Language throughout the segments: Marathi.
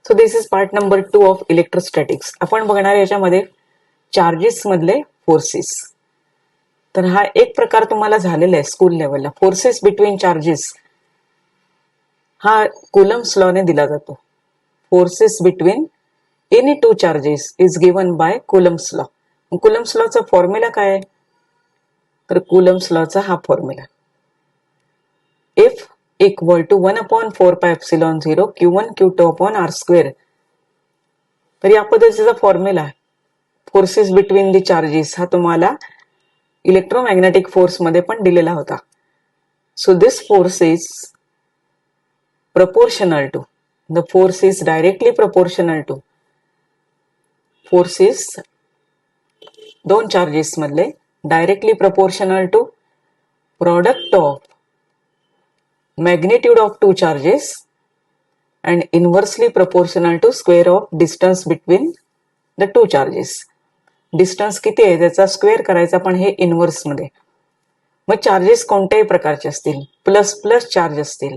So this is part number 2 of electrostatics. आपण बघणार याच्यामध्ये चार्जेस मधले फोर्सेस. तर हा एक प्रकार तुम्हाला झालेला आहे स्कूल लेवलला. फोर्सेस बिटवीन चार्जेस हा कुलम्स लॉ ने दिला जातो. Forces between any two charges is given by Coulomb's law. Coulomb's लॉचा फॉर्म्युला काय आहे? तर कुलम्स लॉचा हा formula F equal to 1/4 pi epsilon 0 Q1 Q2 upon R square. तर या पद्धतीचा formula forces between the charges हा तुम्हाला इलेक्ट्रोमॅग्नेटिक फोर्स मध्ये पण दिलेला होता. So this force is proportional to, the force is directly proportional to, forces दोन चार्जेस मधले directly proportional to product of magnitude of two charges and inversely proportional to square of distance between the two charges. Distance किती आहे त्याचा स्क्वेअर करायचा, पण हे इनव्हर्स मध्ये. मग चार्जेस कोणत्याही प्रकारचे असतील, प्लस प्लस चार्ज असतील,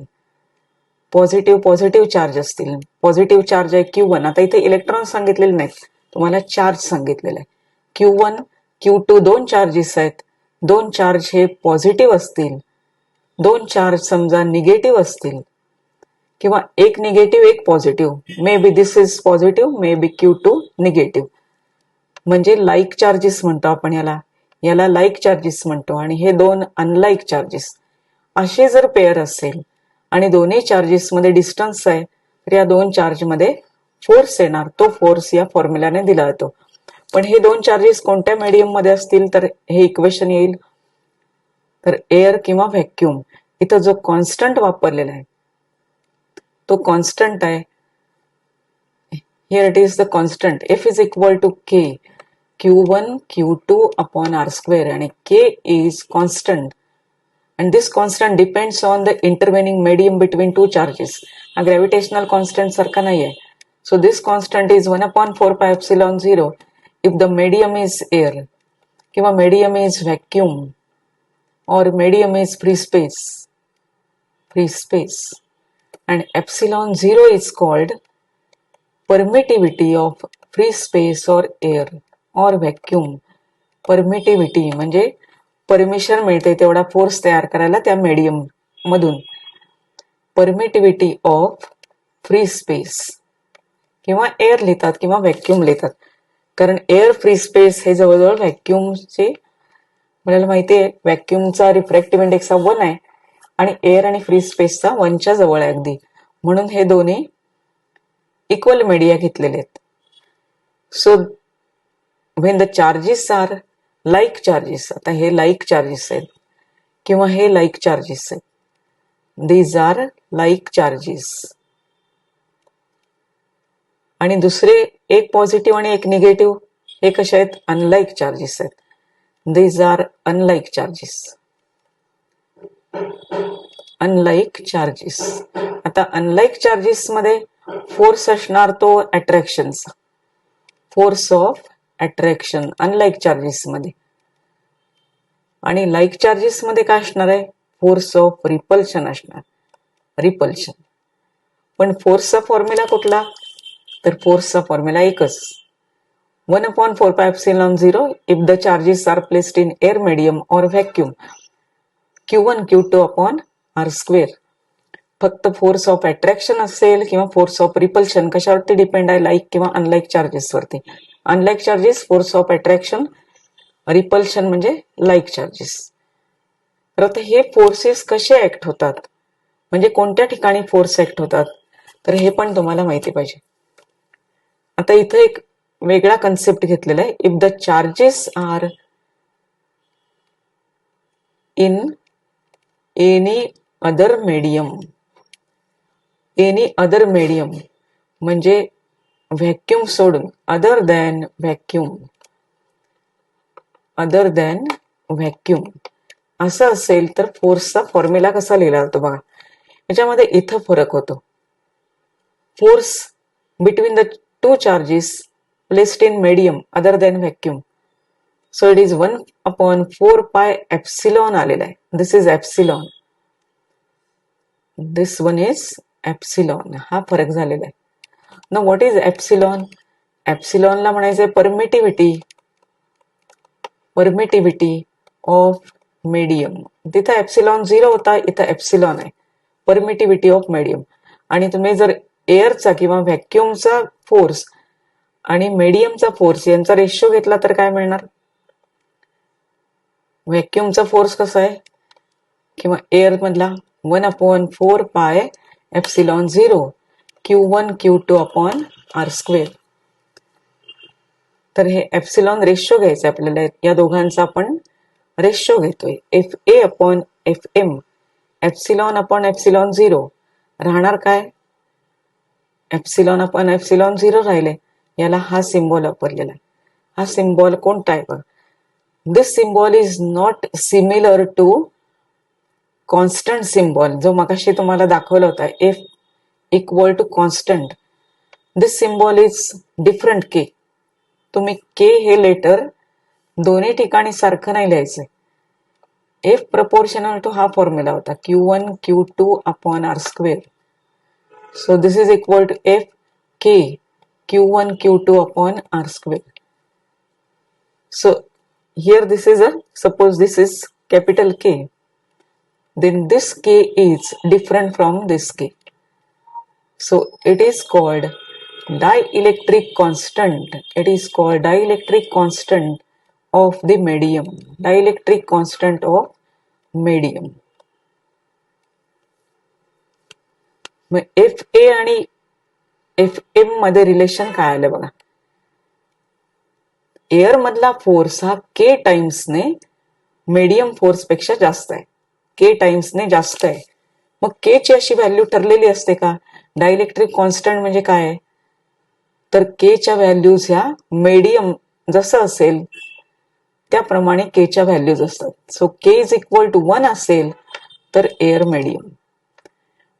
पॉझिटिव्ह पॉझिटिव्ह चार्ज असतील. पॉझिटिव्ह चार्ज आहे Q1. आता इथे इलेक्ट्रॉन सांगितलेले नाहीत, तुम्हाला चार्ज सांगितलेला आहे. Q1 Q2 दोन चार्जेस आहेत. दोन चार्ज हे पॉझिटिव्ह असतील, दोन चार्ज समजा निगेटिव्ह असतील, किंवा एक निगेटिव्ह एक positive. May be this is positive, may be Q2 negative. म्हणजे लाईक चार्जेस म्हणतो आपण याला. याला लाईक चार्जेस म्हणतो. आणि हे दोन अनलाईक चार्जेस. असे जर पेअर असेल आणि दोन्ही चार्जेस मध्ये डिस्टन्स आहे, तर या दोन चार्ज मध्ये फोर्स येणार. तो फोर्स या फॉर्म्युलाने दिला जातो. पण हे दोन चार्जेस कोणत्या मीडियम मध्ये असतील तर हे इक्वेशन येईल, तर एअर किंवा व्हॅक्यूम. इथं जो कॉन्स्टंट वापरलेला आहे तो कॉन्स्टंट आहे. Here it is the constant. F is equal to K Q1 Q2 upon R square, and K is constant, and this constant depends on the intervening medium between two charges. हा gravitational constant सारखा नाही आहे. So this constant is 1/4 pi epsilon 0 if the medium is air, किंवा medium is vacuum, or medium is free space, and epsilon 0 is called permittivity of free space or air or vacuum. Permittivity म्हणजे परमिशन मिळते तेवढा फोर्स तयार करायला त्या मीडियम मधून. परमिटिव्हिटी ऑफ फ्री स्पेस, किंवा एअर लिहितात किंवा व्हॅक्यूम लिहितात. कारण एअर फ्री स्पेस हे जवळजवळ व्हॅक्यूमचे, आपल्याला माहितीये व्हॅक्यूमचा रिफ्रॅक्टिव्ह इंडेक्स हा 1 आहे आणि एअर आणि फ्री स्पेसचा 1च्या जवळ आहे अगदी. म्हणून हे दोन्ही इक्वल मीडिया घेतलेले आहेत. So when the charges are like charges, आता हे like charges आहेत किंवा हे like charges आहेत, these are like charges. आणि दुसरे एक पॉझिटिव्ह आणि एक निगेटिव्ह हे कसे आहेत? अनलाईक चार्जेस आहेत. these are unlike charges. Unlike charges. आता अनलाईक चार्जेस मध्ये फोर्स असणार तो अट्रॅक्शनचा, force of attraction unlike charges मध्ये. आणि लाईक चार्जेस मध्ये काय असणार आहे? फोर्स ऑफ रिपल्शन असणार, रिपल्शन. पण फोर्सचा फॉर्म्युला कुठला? तर फोर्सचा फॉर्म्युला एकच, 1/4 pi epsilon 0 if the charges are placed in air medium or vacuum, Q1 Q2 upon R square. फक्त फोर्स ऑफ अट्रॅक्शन असेल किंवा फोर्स ऑफ रिपल्शन कशावरती डिपेंड आहे? लाईक किंवा अनलाईक चार्जेस वरती. Unlike charges force of attraction, repulsion म्हणजे लाईक चार्जेस. तर आता हे फोर्सेस कसे ऍक्ट होतात, म्हणजे कोणत्या ठिकाणी फोर्स ऍक्ट होतात, तर हे पण तुम्हाला माहिती पाहिजे. आता इथे एक वेगळा कन्सेप्ट घेतलेला आहे. If the charges are in any other medium, any other medium म्हणजे व्हॅक्यूम सोडून, other than vacuum, other than vacuum असं असेल तर फोर्सचा फॉर्म्युला कसा लिहिला जातो बघा. याच्यामध्ये इथं फरक होतो. Force between the two charges placed in medium other than vacuum. So it is 1/4 pi epsilon आलेला आहे. This is epsilon, this one is epsilon. हा फरक झालेला आहे. ना व्हॉट इज एप्सिलॉन? एप्सिलॉनला म्हणायचंय परमिटिव्हिटी ऑफ मीडियम. तिथं एप्सिलॉन 0 होता, इथं एप्सिलॉन आहे. Permittivity of medium. आणि तुम्ही जर एअरचा किंवा व्हॅक्युमचा फोर्स आणि मीडियमचा फोर्स यांचा रेशो घेतला तर काय मिळणार? व्हॅक्युमचा फोर्स कसा आहे किंवा एअर मधला 1/4 pi epsilon 0 Q1 Q2 upon R square. तर हे एप्सिलॉन रेशो घ्यायचं आपल्याला. या दोघांचा आपण रेशो घेतोय. FA upon FM, epsilon upon epsilon 0 राहणार काय? एप्सिलॉन अपॉन एप्सिलॉन 0 राहिले. याला हा सिम्बॉल वापरलेला आहे. हा सिम्बॉल कोणता आहे बघ? This symbol is not similar to constant symbol जो मगाशी तुम्हाला दाखवला होता, F equal to constant. This symbol is different K. तुम्ही के हे लेटर दोन्ही ठिकाणी सारखं नाही लिहायचं. F प्रपोर्शनल टू हा फॉर्म्युला होता Q1 Q2 upon R square. So this is equal to F K Q1 Q2 upon R square. So here this is suppose this is capital K. Then this K is different from this K. So it is called dielectric constant. It is called dielectric constant of the medium. Dielectric constant of medium. FA आणि FM मध्ये रिलेशन काय आलं बघा. एअर मधला फोर्स हा के टाइम्सने मीडियम फोर्स पेक्षा जास्त आहे. के टाइम्सने जास्त आहे. मग के ची अशी व्हॅल्यू ठरलेली असते का? डायइलेक्ट्रिक कॉन्स्टंट म्हणजे काय? तर के च्या व्हॅल्यूज ह्या मीडियम जसं असेल त्याप्रमाणे के च्या व्हॅल्यूज असतात. So K is equal to 1 असेल तर एअर मीडियम.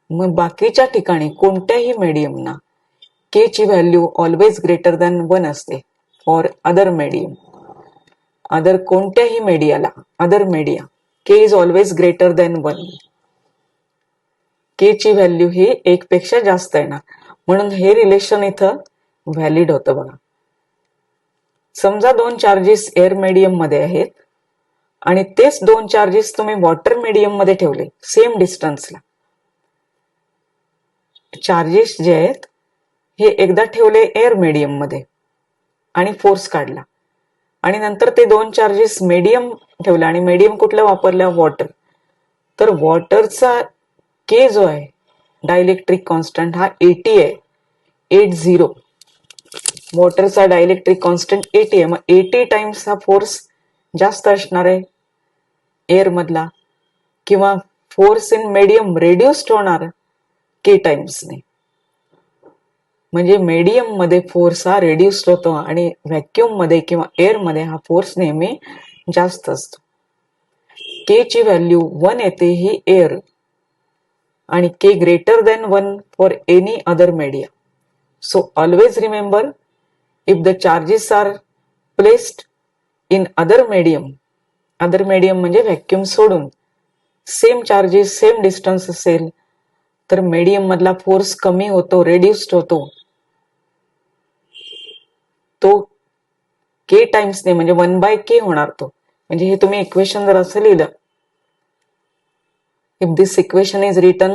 मग बाकीच्या ठिकाणी कोणत्याही मीडियमना के ची व्हॅल्यू ऑलवेज ग्रेटर दॅन 1 असते. फॉर अदर मीडियम, अदर कोणत्याही मीडियाला, other media K is always greater than 1. के ची व्हॅल्यू ही 1 पेक्षा जास्त आहे ना, म्हणून हे रिलेशन इथं व्हॅलिड होतं बघा. समजा 2 चार्जेस एअर मीडियम मध्ये आहेत आणि तेच 2 चार्जेस तुम्ही वॉटर मीडियम मध्ये ठेवले सेम डिस्टन्सला. चार्जेस जे आहेत हे एकदा ठेवले एअर मीडियम मध्ये आणि फोर्स काढला आणि नंतर ते 2 चार्जेस मीडियम ठेवला आणि मीडियम कुठलं वापरलं? वॉटर. तर वॉटरचा के जो आहे डायइलेक्ट्रिक कॉन्स्टंट हा 80 आहे. 80. वॉटरचा डायइलेक्ट्रिक कॉन्स्टंट 80 आहे. मग 80 टाइम्स हा फोर्स जास्त असणार आहे एअर मधला, किंवा फोर्स इन मीडियम रेड्युस्ड होणार के टाइम्सने. म्हणजे मीडियम मध्ये फोर्स हा रेड्युस्ड होतो आणि व्हॅक्युम मध्ये किंवा एअर मध्ये हा फोर्स नेहमी जास्त असतो. के ची व्हॅल्यू 1 येते ही एअर आणि K greater than 1 for any other media. So always remember, if the charges are placed in other medium म्हणजे व्हॅक्युम सोडून, सेम चार्जेस सेम डिस्टन्स असेल तर मीडियम मधला फोर्स कमी होतो, रेड्युस्ड होतो. तो के टाइम्सने म्हणजे 1/k होणार तो. म्हणजे हे तुम्ही इक्वेशन जर असं लिहिलं, if this equation is written,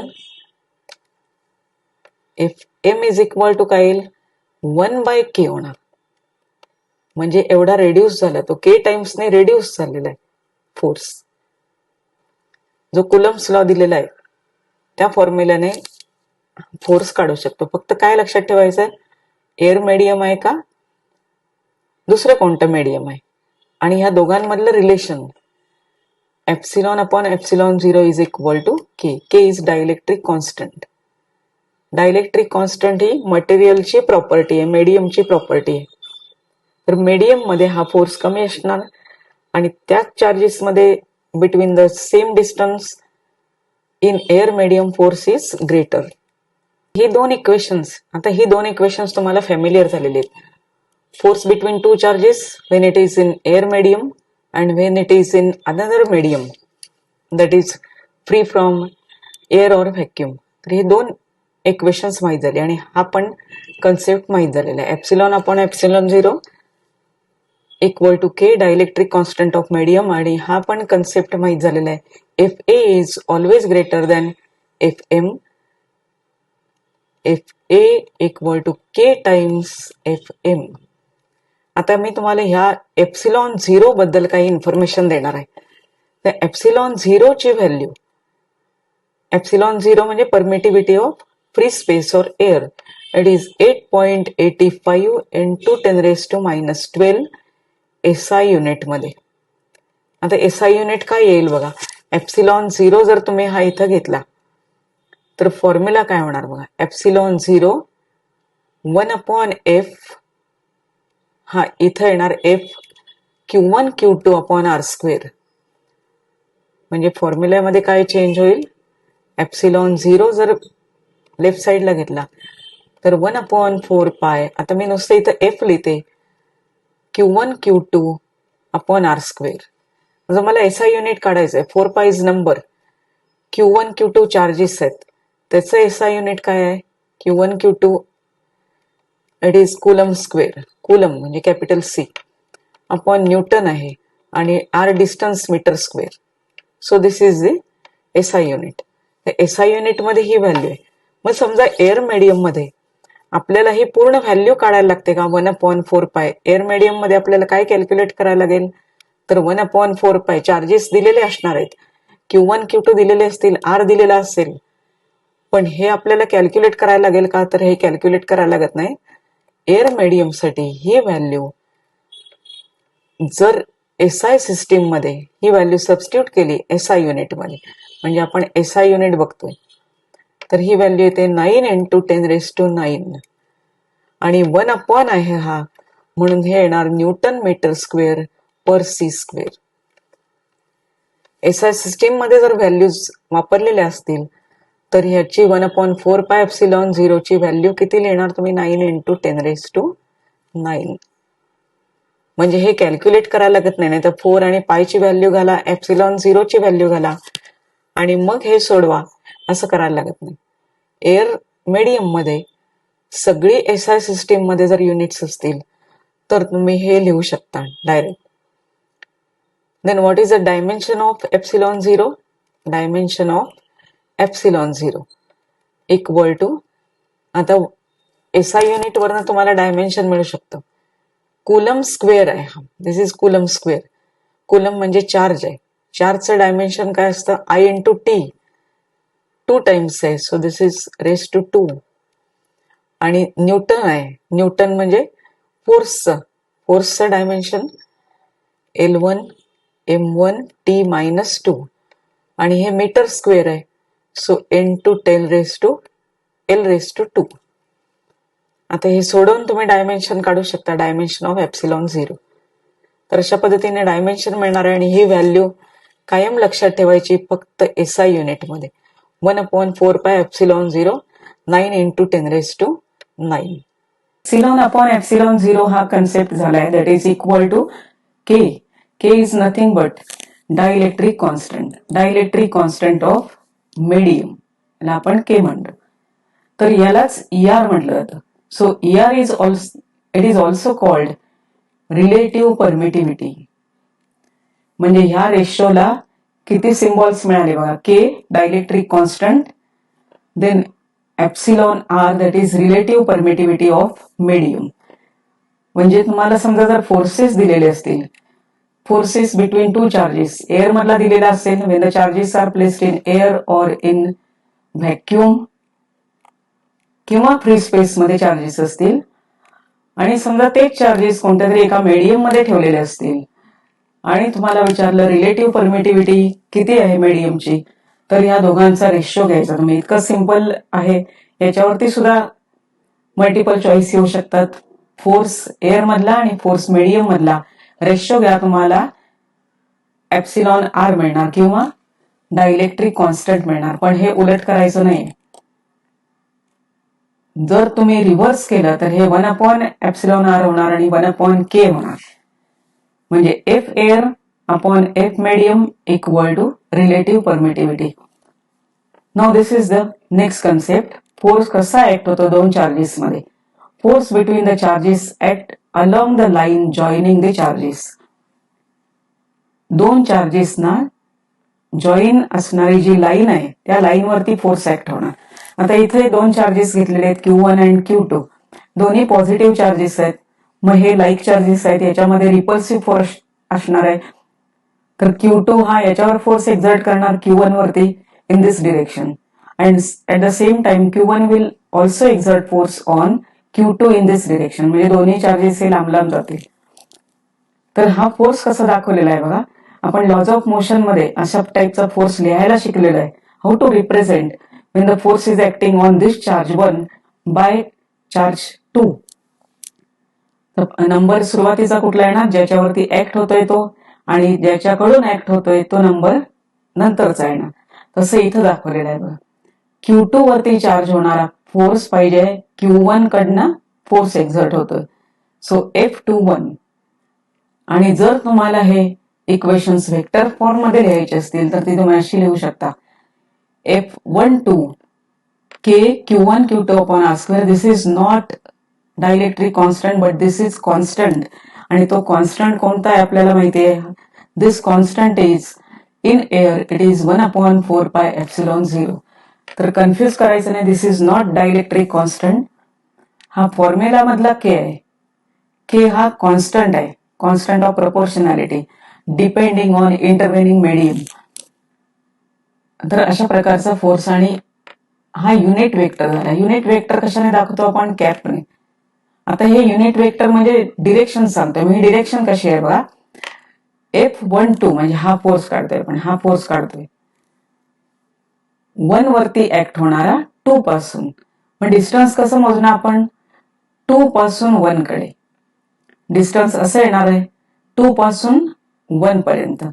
if M is equal to काय येईल? 1/k होणार. म्हणजे एवढा रेड्यूस झाला, तो के टाइम्सने रेड्यूस झालेला आहे फोर्स. जो कुलम्स लॉ दिलेला आहे त्या फॉर्म्युल्याने फोर्स काढू शकतो. फक्त काय लक्षात ठेवायचं आहे? एअर मीडियम आहे का दुसरं कोणतं मीडियम आहे, आणि ह्या दोघांमधलं relation epsilon upon epsilon 0 is equal to K. K is dielectric constant. Dielectric constant ही मटेरियलची प्रॉपर्टी आहे, मीडियमची प्रॉपर्टी आहे. तर मीडियम मध्ये हा फोर्स कमी असणार आणि त्याच चार्जेस मध्ये between the same distance in air medium force is greater. He 2 equations, आता ही 2 इक्वेशन्स तुम्हाला फॅमिलियर झालेले आहेत. Force between 2 charges when it is in air medium and when it is in another medium that is free from air or vacuum. तर हे 2 इक्वेशन्स माहीत झाली आणि हा पण कन्सेप्ट माहीत झालेला आहे. Epsilon upon epsilon zero equal to K dielectric constant of medium, आणि हा पण कन्सेप्ट माहीत झालेला आहे. If A is always greater than if M, if A equal to K times F M. आता मी तुम्हाला ह्या एप्सिलॉन झिरो बद्दल काही इन्फॉर्मेशन देणार आहे. तर एप्सिलॉन झिरोची व्हॅल्यू, एप्सिलॉन झिरो म्हणजे परमिटिव्हिटी ऑफ फ्री स्पेस और air, it is 8.85 into 10⁻⁻12 SI unit मध्ये. आता SI युनिट काय येईल बघा. एप्सिलॉन झिरो जर तुम्ही हा इथं घेतला तर फॉर्म्युला काय होणार बघा. एप्सिलॉन झिरो 1/f, हा इथं येणार f Q1 Q2 upon R square. म्हणजे फॉर्म्युल्यामध्ये काय चेंज होईल. एप्सिलॉन झिरो जर लेफ्ट साइडला घेतला तर 1/4π, आता मी नुसतं इथं f लिहिते, Q1 Q2 upon R square. जर मला SI युनिट काढायचं आहे, 4π is number, Q1 Q2 charges आहेत, त्याचं SI युनिट काय आहे. Q1 Q2 it is coulomb square, coulomb म्हणजे कॅपिटल C, अपॉन न्यूटन आहे आणि R distance metre square. So this is the SI unit. SI unit मध्ये ही व्हॅल्यू आहे. मग समजा एअर मीडियम मध्ये आपल्याला ही पूर्ण व्हॅल्यू काढायला लागते का. 1/4π एअर मीडियम मध्ये आपल्याला काय कॅल्क्युलेट करायला लागेल तर 1/4π चार्जेस दिलेले असणार आहेत, Q1 Q2 दिलेले असतील, आर दिलेला असेल, पण हे आपल्याला कॅल्क्युलेट करायला लागेल का तर हे कॅल्क्युलेट करायला लागत नाही. एअर मीडियम साठी ही व्हॅल्यू जर SI सिस्टीम मध्ये ही व्हॅल्यू सबस्टिट्यूट केली SI युनिट मध्ये, म्हणजे आपण SI युनिट बघतोय, तर ही व्हॅल्यू येते 9 into 10⁹ आणि 1 आहे हा, म्हणून हे येणार न्यूटन मीटर स्क्वेअर पर सी स्क्वेअर. SI सिस्टीम मध्ये जर व्हॅल्यूज वापरलेल्या असतील तर ह्याची 1/4π एप्सिलॉन झिरोची व्हॅल्यू किती लिहिणार तुम्ही. 9 into 10⁹. म्हणजे हे कॅल्क्युलेट करायला लागत नाही. तर 4 आणि पायची व्हॅल्यू घाला, एप्सिलॉन झिरोची व्हॅल्यू घाला आणि मग हे सोडवा, असं करायला लागत नाही. एअर मीडियम मध्ये सगळी SI सिस्टीम मध्ये जर युनिट्स असतील तर तुम्ही हे लिहू शकता direct. Then what is the dimension of epsilon zero. Dimension of epsilon zero equal to, आता SI युनिट वरनं तुम्हाला डायमेन्शन मिळू शकतं. कुलम स्क्वेअर आहे हा, this is coulomb square. Coulomb म्हणजे चार्ज आहे. चार्जचं डायमेन्शन काय असतं. I into T 2 टाइम्स आहे, so this is raise to 2. आणि न्यूटन आहे, न्यूटन म्हणजे फोर्सचं डायमेन्शन L1 M1 T-2 आणि हे मीटर स्क्वेअर आहे, सो N2 L2. आता हे सोडवून तुम्ही डायमेन्शन काढू शकता, डायमेन्शन ऑफ एप्सिलॉन झिरो. तर अशा पद्धतीने डायमेन्शन मिळणार आहे. आणि ही व्हॅल्यू कायम लक्षात ठेवायची फक्त SI युनिट मध्ये. 1/4π epsilon zero 9 into 10⁹. Epsilon upon epsilon zero हा कन्सेप्ट झालाय, that is equal to K. K is nothing but dielectric constant, dielectric constant of medium, याला आपण के म्हणतो. तर यालाच ER म्हटलं जातं. So ER is also called relative permittivity. म्हणजे ह्या रेशोला किती सिम्बॉल्स मिळाले बघा. K dielectric constant, then epsilon R that is relative permittivity of medium. म्हणजे तुम्हाला समजा जर फोर्सेस दिलेले असतील, forces between two charges, air मधला दिलेला असेल, when the charges are placed in air or in vacuum किंवा फ्री स्पेस मध्ये चार्जेस असतील, आणि समजा तेच चार्जेस कोणत्या तरी एका मीडियम मध्ये ठेवलेले असतील आणि तुम्हाला विचारलं रिलेटिव्ह परमिटिव्हिटी किती आहे मीडियमची, तर या दोघांचा रेशो घ्यायचा तुम्ही. इतकं सिंपल आहे. याच्यावरती सुद्धा मल्टिपल चॉईस येऊ शकतात. फोर्स एअर मधला आणि फोर्स मीडियम मधला रेशो घ्या, तुम्हाला एप्सिलॉन R मिळणार किंवा डायइलेक्ट्रिक कॉन्स्टंट मिळणार. पण हे उलट करायचं नाही. जर तुम्ही रिव्हर्स केलं तर हे 1/εr होणार आणि 1/k होणार. म्हणजे F air upon F medium equal to relative permittivity. Now this is the next concept, force कसा ऍक्ट होतो दोन चार्जेस मध्ये. Force between the charges act along the line joining the charges. दोन चार्जेसना जॉईन असणारी जी लाईन आहे त्या लाईनवरती फोर्स ऍक्ट होणार. आता इथे दोन चार्जेस घेतलेले आहेत Q1 आणि Q2. दोन्ही पॉझिटिव्ह चार्जेस आहेत. मग हे लाईक चार्जेस आहेत, याच्यामध्ये रिपल्सिव्ह फोर्स असणार आहे. तर Q2 हा याच्यावर फोर्स एक्झर्ट करणार Q1 वरती in this direction, and at the same time Q1 will also exert force on Q2 in this direction. म्हणजे दोन्ही चार्जेस हे लांब लांब जातील. तर हा फोर्स कसा दाखवलेला आहे बघा. आपण लॉज ऑफ मोशन मध्ये अशा टाईपचा फोर्स लिहायला शिकलेला आहे. How to represent when the force is acting on this charge 1 by charge 2. Number सुरुवातीचा कुठला आहे ना, ज्याच्यावरती ऍक्ट होतोय तो, आणि ज्याच्याकडून ऍक्ट होतोय तो नंबर नंतरचा आहे ना. तसं इथं दाखवलेलं आहे बघा. Q2 वरती चार्ज होणारा फोर्स पाहिजे Q1 कडनं फोर्स एक्झर्ट होतोय. So F21. आणि जर तुम्हाला हे इक्वेशन्स व्हेक्टर फॉर्म मध्ये लिहायचे असतील तर ती तुम्ही अशी लिहू शकता. F12 K Q1 Q2 upon R square. This is not dielectric constant but this is constant. आणि तो कॉन्स्टंट कोणता आहे आपल्याला माहिती आहे. This constant is in air it is 1/4 pi epsilon 0. तर कन्फ्युज करायचं नाही. This is not dielectric constant. हा फॉर्म्युला मधला K आहे. K हा कॉन्स्टंट आहे, constant of proportionality depending on intervening medium. तर अशा प्रकारचा फोर्स, आणि हा युनिट वेक्टर झाला. युनिट वेक्टर कशाने दाखवतो आपण, कॅपने. आता हे युनिट वेक्टर म्हणजे डिरेक्शन सांगतोय. मी डिरेक्शन कशी आहे बघा. F12 म्हणजे हा फोर्स काढतोय, पण हा फोर्स काढतोय 1 वरती ऍक्ट होणारा 2 पासून. मग डिस्टन्स कसं मोजणार आपण, 2 पासून 1 कडे डिस्टन्स असं येणार आहे 2 पासून 1 पर्यंत.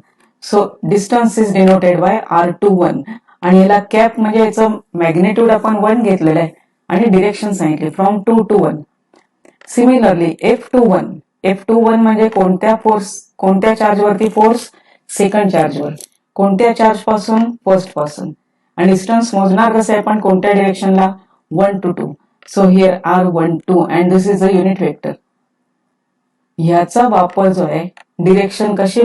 So distance is denoted by R21. आणि याला कॅप म्हणजे याचं मॅग्नेट्यूड आपण 1 घेतलेलं आहे आणि डिरेक्शन सांगितली फ्रॉम 2 to 1. सिमिलरली F21 म्हणजे कोणत्या फोर्स, कोणत्या चार्जवरती फोर्स, सेकंड चार्जवर. कोणत्या चार्ज पासून, फर्स्ट पासून. आणि डिस्टन्स मोजणार कसं आहे आपण, कोणत्या डिरेक्शनला, 1 to 2. So here R12 and this is a unit vector. ह्याचा वापर जो आहे डिरेक्शन कशी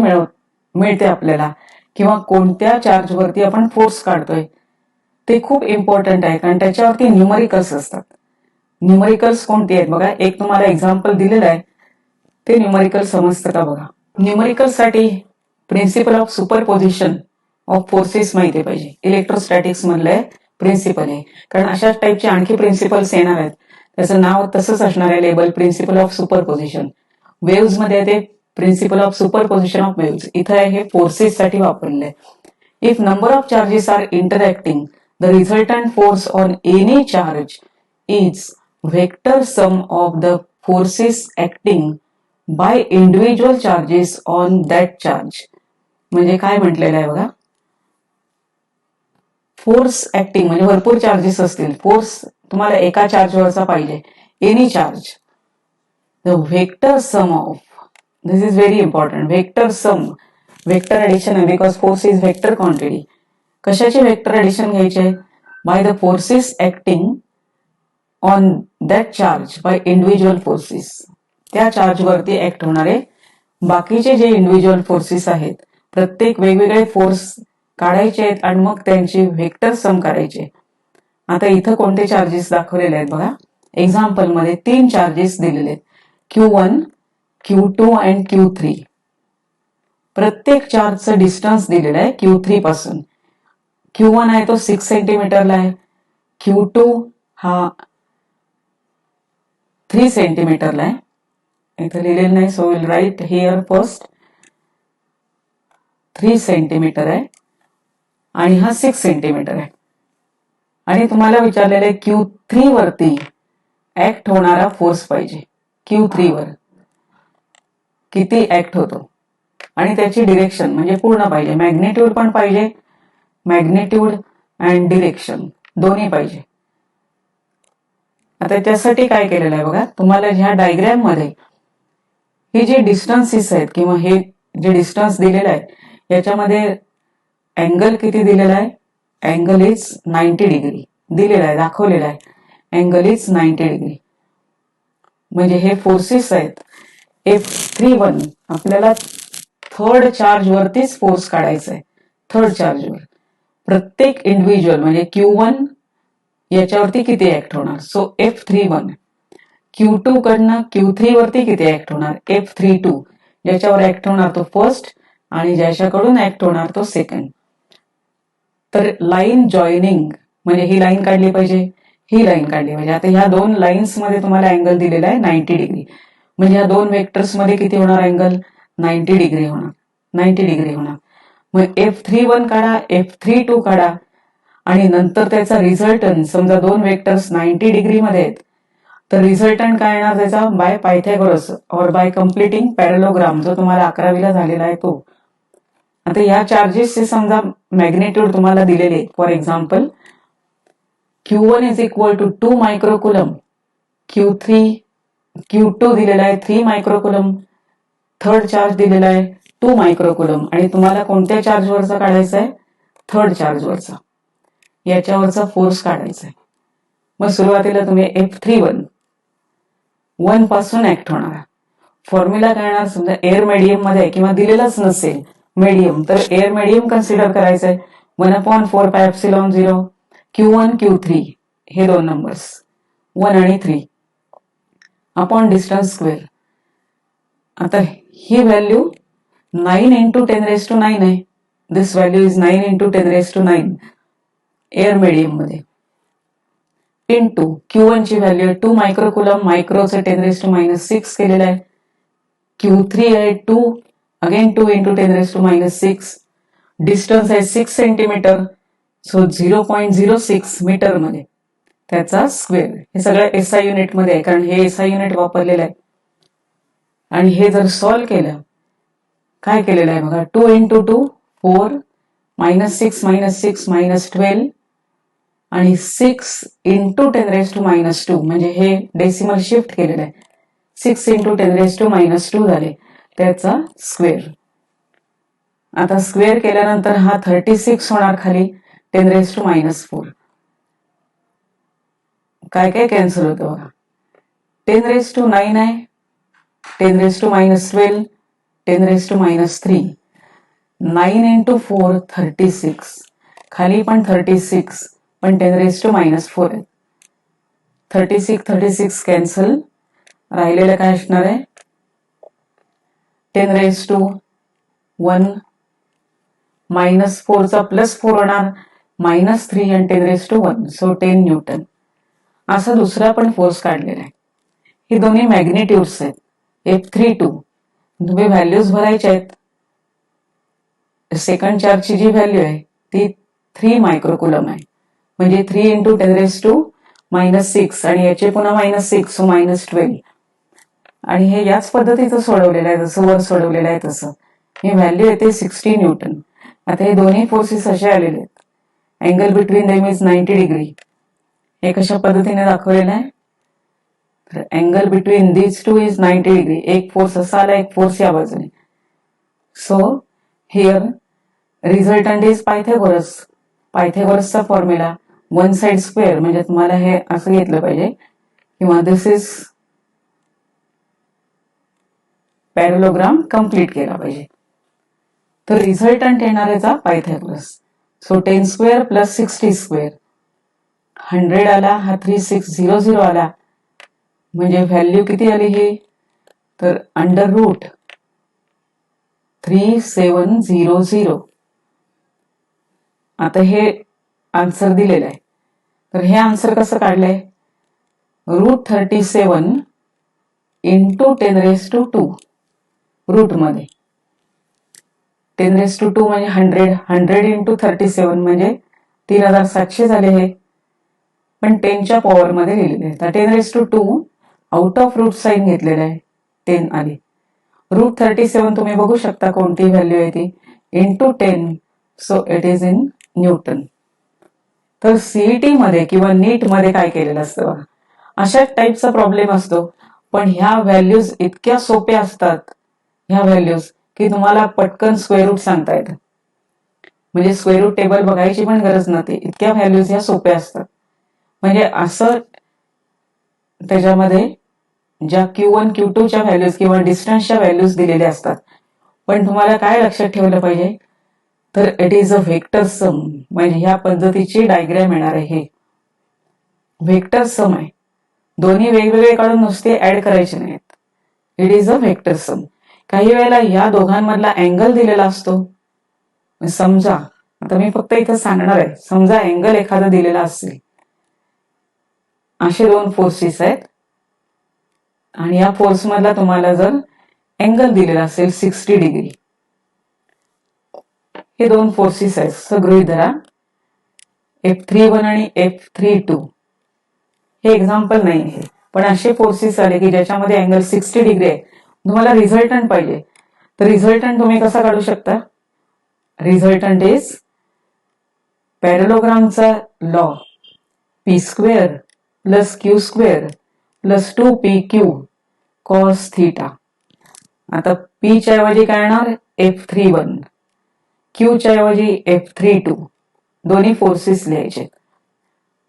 मिळते आपल्याला, किंवा कोणत्या चार्जवरती आपण फोर्स काढतोय ते खूप इम्पॉर्टंट आहे, कारण त्याच्यावरती न्यूमरिकल्स असतात. न्यूमरिकल्स कोणती आहेत बघा. एक तुम्हाला एक्झाम्पल दिलेलं आहे, ते न्यूमरिकल समजतं का बघा. न्यूमरिकल्ससाठी principle of superposition of forces माहिती पाहिजे. इलेक्ट्रोस्टॅटिक्स मधले प्रिन्सिपल आहे, कारण अशा टाईपचे आणखी प्रिन्सिपल्स येणार आहेत. त्याचं नाव तसंच असणार आहे, label principle of superposition. Waves मध्ये ते principle of superposition of waves. इथं आहे हे फोर्सेस साठी वापरले. If number of charges are interacting the resultant force on any charge is vector sum of the forces acting by individual charges on that charge. म्हणजे काय म्हटलेलं आहे बघा. फोर्स ऍक्टिंग म्हणजे भरपूर चार्जेस असतील, फोर्स तुम्हाला एका चार्जवरचा पाहिजे, any charge. The vector sum of, this is very important, vector sum, vector addition आहे because force is vector quantity. कशाचे vector addition घ्यायचे, by the forces acting on that charge by individual forces. त्या चार्ज वरती ऍक्ट होणारे बाकीचे जे इंडिव्हिज्युअल फोर्सेस आहेत, प्रत्येक वेगवेगळे फोर्स काढायचे आहेत आणि मग त्यांची व्हेक्टर सम करायचे. आता इथं कोणते चार्जेस दाखवलेले आहेत बघा. एक्झाम्पल मध्ये 3 चार्जेस दिलेले आहेत, Q1, Q2 and Q3. प्रत्येक चार्जचं डिस्टन्स दिलेलं आहे Q3 पासून. Q1 आहे तो 6 सेंटीमीटरला आहे, Q2 हा 3 सेंटीमीटरला आहे. इथं लिहिलेलं नाही, so will write here first. 3 centimetre आहे आणि हा 6 सेंटीमीटर आहे. आणि तुम्हाला विचारलेलं आहे Q3 वरती ऍक्ट होणारा फोर्स पाहिजे. Q3 वर किती ऍक्ट होतो आणि त्याची डिरेक्शन म्हणजे पूर्ण पाहिजे. मॅग्नेट्यूड पण पाहिजे, मॅग्नेट्यूड अँड डिरेक्शन दोन्ही पाहिजे. आता त्यासाठी काय केलेलं आहे बघा. तुम्हाला ह्या डायग्राम मध्ये हे जे डिस्टन्सेस आहेत किंवा हे जे डिस्टन्स दिलेलं आहे याच्यामध्ये अँगल किती दिलेला आहे, अँगल इज 90 डिग्री. दिलेला आहे, दाखवलेला आहे. Angle is 90 degree. म्हणजे हे फोर्सेस आहेत. F31 आपल्याला थर्ड चार्ज वरतीच फोर्स काढायचा आहे. थर्ड चार्जवर प्रत्येक इंडिव्हिज्युअल म्हणजे Q1 याच्यावरती किती ऍक्ट होणार. सो F31 Q2 कडनं Q3 वरती किती ऍक्ट होणार. F32 ज्याच्यावर ऍक्ट होणार तो फर्स्ट आणि ज्याच्याकडून ऍक्ट होणार तो सेकंड. तर लाईन जॉईनिंग म्हणजे ही लाईन काढली पाहिजे, ही लाईन काढली पाहिजे. आता ह्या दोन लाईन्स मध्ये तुम्हाला अँगल दिलेला आहे 90 डिग्री. म्हणजे ह्या दोन वेक्टर्स मध्ये किती होणार अँगल. 90 डिग्री होणार. 90 डिग्री होणार. मग F31 काढा, F32 काढा आणि नंतर त्याचा रिझल्टंट समजा दोन वेक्टर्स 90 डिग्री मध्ये आहेत तर रिझल्टंट काय येणार त्याचा बाय पायथागोरस और बाय कम्प्लिटिंग पॅरलोग्राम जो तुम्हाला 11वीला झालेला आहे तो. आता या चार्जेसचे समजा मॅग्नेट्यूड तुम्हाला दिलेले. For example Q1 is equal to 2 microcoulomb, Q2 दिलेला आहे 3 मायक्रोकुलम, थर्ड चार्ज दिलेला आहे 2 मायक्रोकुलम आणि तुम्हाला कोणत्या चार्जवरचा काढायचा आहे. थर्ड चार्जवरचा. याच्यावरचा फोर्स काढायचा आहे. मग सुरुवातीला तुम्ही F31 1 पासून ऍक्ट होणार. फॉर्म्युला काय येणार समजा एअर मीडियम मध्ये किंवा दिलेलाच नसेल मीडियम तर एअर मीडियम कन्सिडर करायचंय. 1/4πε0 Q1 Q3 हे दोन नंबर्स 1 आणि 3 अपॉन डिस्टन्स स्क्वेअर. आता ही व्हॅल्यू 9 into 10⁹ आहे. This value is 9 into 10⁹ air medium मध्ये इंटू Q1 ची व्हॅल्यू आहे 2 मायक्रोकुलम, मायक्रोचं 10⁻⁶ केलेलं आहे. Q3 आहे 2 अगेन 2 into 10⁻⁶. डिस्टन्स आहे 6 सेंटीमीटर. सो 0.06 मीटर मध्ये त्याचा स्क्वेअर. हे सगळं SI युनिट मध्ये आहे कारण हे SI युनिट वापरलेलं आहे. आणि हे जर सॉल्व्ह केलं काय केलेलं आहे बघा 2 into 2 4 -6 -6 -12 आणि 6 into 10⁻² म्हणजे हे डेसिमल शिफ्ट केलेलं आहे. 6 into 10⁻² झाले त्याचा स्क्वेअर. आता स्क्वेअर केल्यानंतर हा 36 होणार खाली 10⁻⁴. काय काय कॅन्सल होतं बघा. 10⁻⁹ आहे, 10⁻12 10⁻3 9 into 4 36 खाली पण 36 पण 10⁻⁴ आहे. 36 कॅन्सल. राहिलेलं काय असणार आहे 10⁻1 -4 चा +4 होणार -3 आणि 10⁻1 सो 10 न्यूटन. असा दुसरा पण फोर्स काढलेला आहे. ही दोन्ही मॅग्नेट्यूड्स आहेत. F32 तुम्ही व्हॅल्यूज भरायच्या आहेत. सेकंड चार्जची जी व्हॅल्यू आहे ती 3 मायक्रोकुलम आहे म्हणजे 3 into 10⁻�6 आणि याचे पुन्हा -6 सो -12 आणि हे याच पद्धतीचं सोडवलेलं आहे जसं वर सोडवलेलं आहे तसं. ही व्हॅल्यू येते 60 न्यूटन. आता हे दोन्ही फोर्सेस असे आलेले आहेत. Angle between them is 90 degree. हे कशा पद्धतीने दाखवलेलं आहे तर angle between these two is 90 degree. एक फोर्स असा आला एक फोर्स या बाजूने. So here resultant is Pythagoras. पायथागोरसचा फॉर्म्युला 1 साइड स्क्वेअर म्हणजे तुम्हाला हे असं घेतलं पाहिजे किंवा दिस इज पॅरलोग्राम कम्प्लीट केला पाहिजे. तर रिझल्टंट येणार याचा Pythagoras. So 10 square plus 60 square 100 आला. हा 3600 आला म्हणजे व्हॅल्यू किती आली ही तर √3700. आता हे आन्सर दिलेलं आहे तर हे आन्सर कसं काढलंय √37 into 10⁻². रूट मध्ये 10⁻² म्हणजे 100 into 37 म्हणजे 3700 झाले. हे पण 10च्या पॉवर मध्ये लिहिलेले आहे. 10⁻² आउट ऑफ रूट साईन घेतलेलं आहे 10 आली. √37 तुम्ही बघू शकता कोणती व्हॅल्यू आहे ती into 10 so it is in newton. तर सीईटी मध्ये किंवा नीट मध्ये काय केलेलं असतं अशा टाईपचा प्रॉब्लेम असतो. पण ह्या व्हॅल्यूज इतक्या सोप्या असतात ह्या व्हॅल्यूज की तुम्हाला पटकन स्क्वेअर रूट सांगता येतं. म्हणजे स्क्वेअर रूट टेबल बघायची पण गरज नव्हती. इतक्या व्हॅल्यूज ह्या सोप्या असतात. म्हणजे असं त्याच्यामध्ये ज्या Q1 Q2 च्या व्हॅल्यूज किंवा डिस्टन्सच्या व्हॅल्यूज दिलेल्या असतात, पण तुम्हाला काय लक्षात ठेवलं पाहिजे, तर इट इज अ व्हेक्टर सम. म्हणजे ह्या पद्धतीची डायग्रॅम येणार आहे. हे व्हेक्टर सम आहे, दोन्ही वेगवेगळे काढून नुसते ऍड करायचे नाहीत. इट इज अ व्हेक्टर सम. काही वेळेला या दोघांमधला अँगल दिलेला असतो. समजा आता मी फक्त इथं सांगणार आहे, समजा अँगल एखादा दिलेला असेल, असे दोन फोर्सेस आहेत आणि या फोर्स मधला तुम्हाला जर अँगल दिलेला असेल 60 डिग्री, हे दोन फोर्सेस आहेत, गृहीत धरा F31 आणि F32. हे एक्झाम्पल नाही आहे, पण असे फोर्सेस आले की ज्याच्यामध्ये अँगल 60 डिग्री आहे, तुम्हाला रिझल्टंट पाहिजे, तर रिझल्टंट तुम्ही कसा काढू शकता? रिझल्टंट इज पॅरेलोग्रामचा law, p² + q² + 2pq cos θ. आता p च्या ऐवजी काय येणार? F31, q च्या ऐवजी F32, दोन्ही फोर्सेस लिहायचे.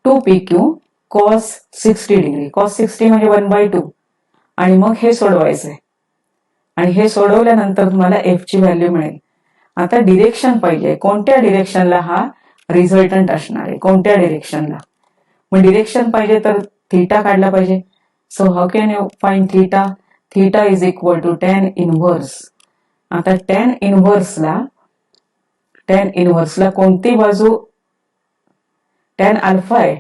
2pq cos 60 डिग्री, cos 60 म्हणजे 1/2, आणि मग हे सोडवायचंय आणि हे सोडवल्यानंतर तुम्हाला f ची व्हॅल्यू मिळेल. आता डिरेक्शन पाहिजे, कोणत्या डिरेक्शनला हा रिझल्टंट असणार आहे, कोणत्या डिरेक्शनला. मग डिरेक्शन पाहिजे तर थीटा काढला पाहिजे. So how can you find theta? Theta is equal to tan inverse. आता tan इनव्हर्सला कोणती बाजू? tan अल्फा आहे.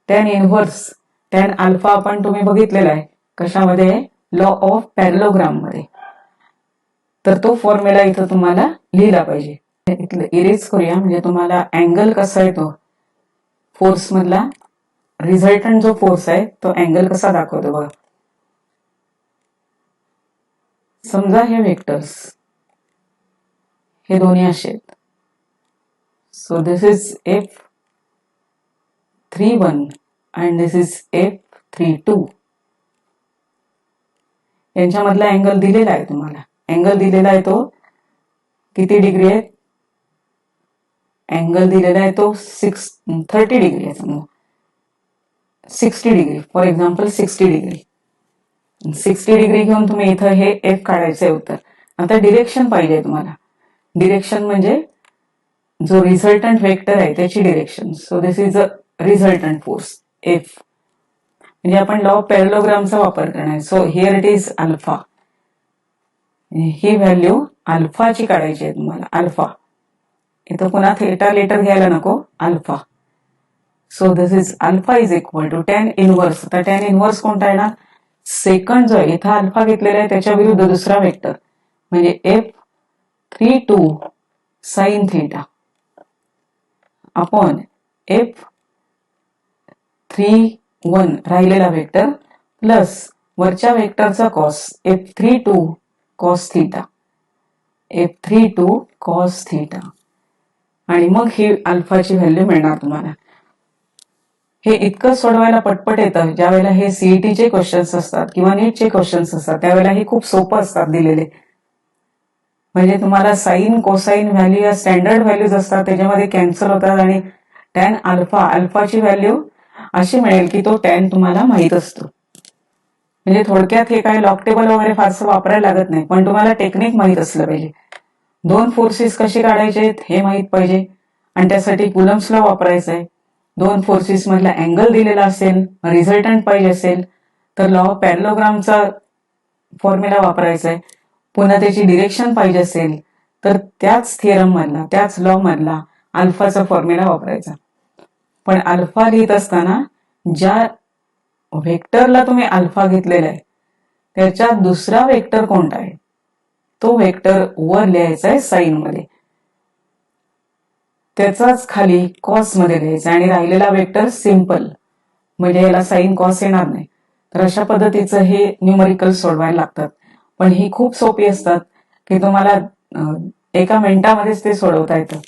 tan इनव्हर्स tan अल्फा आपण तुम्ही बघितलेला आहे कशामध्ये? लॉ ऑफ पॅरेलोग्राम मध्ये. तर तो फॉर्म्युला इथं तुम्हाला लिहिला पाहिजे. इथलं इरेज करूया, म्हणजे तुम्हाला अँगल कसा येतो फोर्स मधला, रिझल्टंट जो फोर्स आहे तो अँगल कसा दाखवतो बघा. समजा हे व्हेक्टर्स हे दोन्ही असे आहेत. So this is F31 and this is F32. यांच्यामधला अँगल दिलेला आहे तुम्हाला. अँगल दिलेला आहे तो किती डिग्री आहे? अँगल दिलेला आहे तो 30 डिग्री आहे. समजा 60 degree, for example 60 degree. 60 degree घेऊन तुम्ही इथं हे F काढायचंय उत्तर. आता डिरेक्शन पाहिजे तुम्हाला. डिरेक्शन म्हणजे जो रिझल्टंट व्हेक्टर आहे त्याची direction. So this is a resultant force F. म्हणजे आपण लॉ ऑफ पॅरेलोग्रामचा वापर करणार. So here it is alpha. ही व्हॅल्यू अल्फाची काढायची आहे तुम्हाला. अल्फा इथं पुन्हा थेटा लेटर घ्यायला नको, alpha. So this is alpha is equal to tan inverse. आता tan इनव्हर्स कोणता आहे ना? सेकंड जो आहे, इथं अल्फा घेतलेला आहे त्याच्या विरुद्ध दुसरा वेक्टर, म्हणजे F32 sin θ अपॉन F31 राहिलेला वेक्टर प्लस वरच्या वेक्टरचा cos F32 cos θ. F32 cos θ. आणि मग ही अल्फाची व्हॅल्यू मिळणार तुम्हाला. हे इतकं सोडवायला पटपट येतं. ज्या वेळेला हे सीईटीचे क्वेश्चन्स असतात किंवा नीटचे क्वेश्चन्स असतात त्यावेळेला हे खूप सोपं असतात दिलेले. म्हणजे तुम्हाला साईन कोसाईन व्हॅल्यू या स्टँडर्ड व्हॅल्यूज असतात, त्याच्यामध्ये कॅन्सल होतात आणि tan अल्फाची व्हॅल्यू अशी मिळेल की तो tan तुम्हाला माहित असतो. म्हणजे थोडक्यात हे काय लॉग टेबल वगैरे फारसं वापरायला लागत नाही, पण तुम्हाला टेक्निक माहित असलं पाहिजे. दोन फोर्सेस कसे काढायचे हे माहित पाहिजे आणि त्यासाठी कुलम्स लॉ वापरायचा आहे. दोन फोर्सेस मधला अँगल दिलेला असेल, रिझल्टंट पाहिजे असेल तर लॉ ऑफ पॅरेलोग्रामचा फॉर्म्युला वापरायचा आहे. पुन्हा त्याची डिरेक्शन पाहिजे असेल तर त्याच थिअरम मधला, त्याच लॉ मधला अल्फाचा फॉर्म्युला वापरायचा. पण अल्फा लिहित असताना ज्या व्हेक्टरला तुम्ही अल्फा घेतलेला आहे त्याच्या दुसरा वेक्टर कोणता आहे तो वेक्टर वर लिहायचा आहे साइन मध्ये, त्याचाच खाली कॉस मध्ये लिहायचा आणि राहिलेला वेक्टर सिंपल, म्हणजे याला साइन कॉस येणार नाही. तर अशा पद्धतीचं हे न्यूमरिकल सोडवायला लागतात. पण ही खूप सोपी असतात की तुम्हाला एका मिनिटामध्येच ते सोडवता येतं.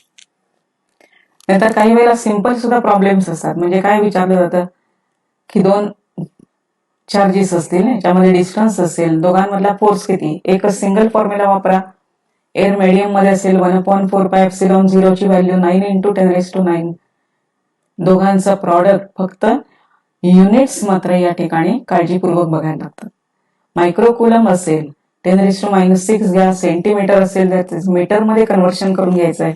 नंतर काही वेळेला सिंपल सुद्धा प्रॉब्लेम्स असतात. म्हणजे काय विचारलं जातं की दोन चार्जेस असतील, याच्यामध्ये डिस्टन्स असेल, दोघांमधला फोर्स किती, एकच सिंगल फॉर्म्युला वापरा. एअर मीडियम मध्ये असेल 1/4πε0 ची व्हॅल्यू 9 × 10⁹. दोघांचा प्रॉडक्ट फक्त युनिट्स मात्र या ठिकाणी काळजीपूर्वक बघायला लागतात. मायक्रोकुलम असेल 10⁻⁻6 घ्या, सेंटीमीटर असेल तर मीटरमध्ये कन्व्हर्शन करून घ्यायचं आहे.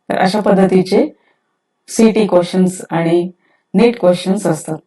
तर अशा पद्धतीचे सीटी क्वेश्चन्स आणि नीट क्वेश्चन्स असतात.